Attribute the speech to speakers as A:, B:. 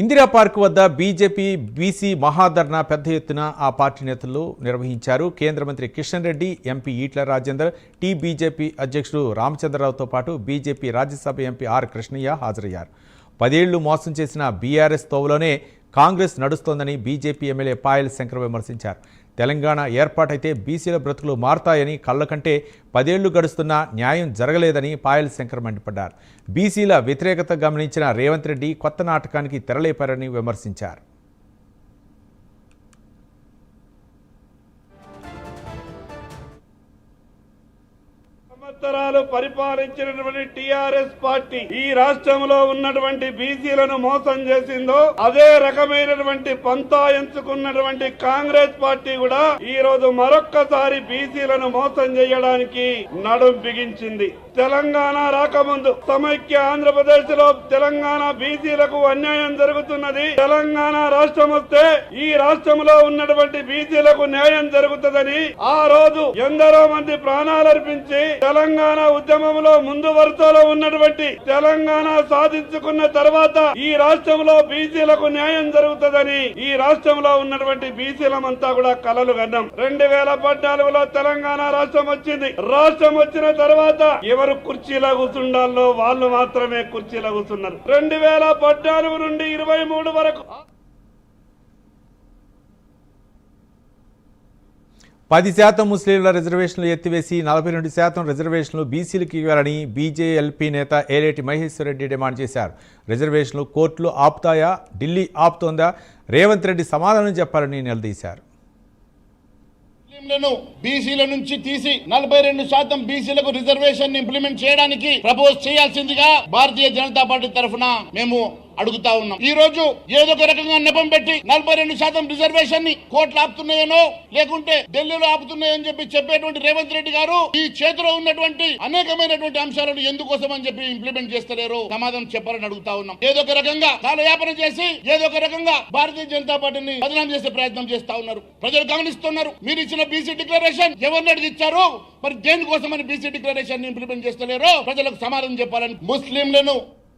A: Indira park వద్ద BJP BC మహాధర్నా పెద్ద ఎత్తున ఆ పార్టీ నేతలు నిర్వహించారు. కేంద్ర మంత్రి కిషన్ రెడ్డి, ఎంపీ ఈట్ల రాజేందర్, బీజేపీ అధ్యక్షుడు రామచంద్రరావుతో పాటు BJP Rajya Sabha MP R Krishnaiah హాజరయ్యారు. 10 ఏళ్లు మోసం చేసిన బీఆర్ఎస్ తోవలోనే కాంగ్రెస్ నడుస్తోందని బీజేపీ ఎమ్మెల్యే పాయల్ శంకర్ విమర్శించారు. తెలంగాణ ఏర్పాటైతే బీసీల బ్రతుకులు మారతాయని, కళ్ళకంటే 10 ఏళ్లు గడుస్తున్నా న్యాయం జరగలేదని పాయల్ శంకర్ మండిపడ్డారు. బీసీల వ్యతిరేకత గమనించిన రేవంత్ రెడ్డి కొత్త నాటకానికి తెరలేపారని విమర్శించారు.
B: సంవత్సరాలు పరిపాలించినటువంటి టీఆర్ఎస్ పార్టీ ఈ రాష్ట్రంలో ఉన్నటువంటి బీసీలను మోసం చేసిందో అదే రకమైనటువంటి పంతా ఎంచుకున్నటువంటి కాంగ్రెస్ పార్టీ కూడా ఈ రోజు మరొక్కసారి బీసీలను మోసం చేయడానికి నడుం బిగించింది. తెలంగాణ రాకముందు సమైక్య ఆంధ్రప్రదేశ్ లో తెలంగాణ బీసీలకు అన్యాయం జరుగుతున్నది. తెలంగాణ రాష్ట్రం వస్తే ఈ రాష్ట్రంలో ఉన్నటువంటి బీసీలకు న్యాయం జరుగుతుందని ఆ రోజు ఎందరో మంది ప్రాణాలర్పించి తెలంగాణ ఉద్యమంలో ముందు వరుసలో ఉన్నటువంటి తెలంగాణ సాధించుకున్న తర్వాత ఈ రాష్ట్రంలో బీసీలకు న్యాయం జరుగుతుందని ఈ రాష్ట్రంలో ఉన్నటువంటి బీసీలమంతా కూడా కలలు కన్నాం. 2014లో తెలంగాణ రాష్ట్రం వచ్చింది. రాష్ట్రం వచ్చిన తర్వాత ఎవరు కుర్చీలో కూర్చుండాలో వాళ్ళు మాత్రమే కుర్చీలో కూర్చున్నారు. 2014 నుండి 23 వరకు
A: 10% ముస్లింల రిజర్వేషన్లు ఎత్తివేసి 42% రిజర్వేషన్లు బీసీలకు ఇవ్వాలని బీజేఎల్పీ నేత ఏలేటి మహేశ్వర్ రెడ్డి డిమాండ్ చేశారు. రిజర్వేషన్లు కోర్టులు ఆపుతాయా, ఢిల్లీ ఆపుతోందా? రేవంత్ రెడ్డి సమాధానం చెప్పాలని నిలదీశారు.
C: బీసీల నుంచి తీసి 42% బీసీలకు రిజర్వేషన్ ఇంప్లిమెంట్ చేయడానికి ప్రపోజ్ చేయాల్సిందిగా భారతీయ జనతా పార్టీ తరఫున మేము అడుగుతా ఉన్నాం. ఈ రోజు ఏదో ఒక రకంగా నెపం పెట్టి 42% రిజర్వేషన్ ని కోర్టులు ఆపుతున్నాయనో లేకుంటే ఢిల్లీలో ఆపుతున్నాయని చెప్పేటువంటి రేవంత్ రెడ్డి గారు ఈ చేతిలో ఉన్నటువంటి అనేకమైనటువంటి అంశాలను ఎందుకోసం అని చెప్పి ఇంప్లిమెంట్ చేస్తలేరు, సమాధానం చెప్పాలని అడుగుతా ఉన్నాం. ఏదో ఒక రకంగా కాలయాపన చేసి ఏదో ఒక రకంగా భారతీయ జనతా పార్టీని బదనాం చేసే ప్రయత్నం చేస్తా ఉన్నారు. ప్రజలు గమనిస్తున్నారు. మీరు ఇచ్చిన బీసీ డిక్లరేషన్ ఎవరిని అడిగి ఇచ్చారు, మరి దేనికోసం అని బీసీ డిక్లరేషన్ ఇంప్లిమెంట్ చేస్తలేరు, ప్రజలకు సమాధానం చెప్పాలని ముస్లింలను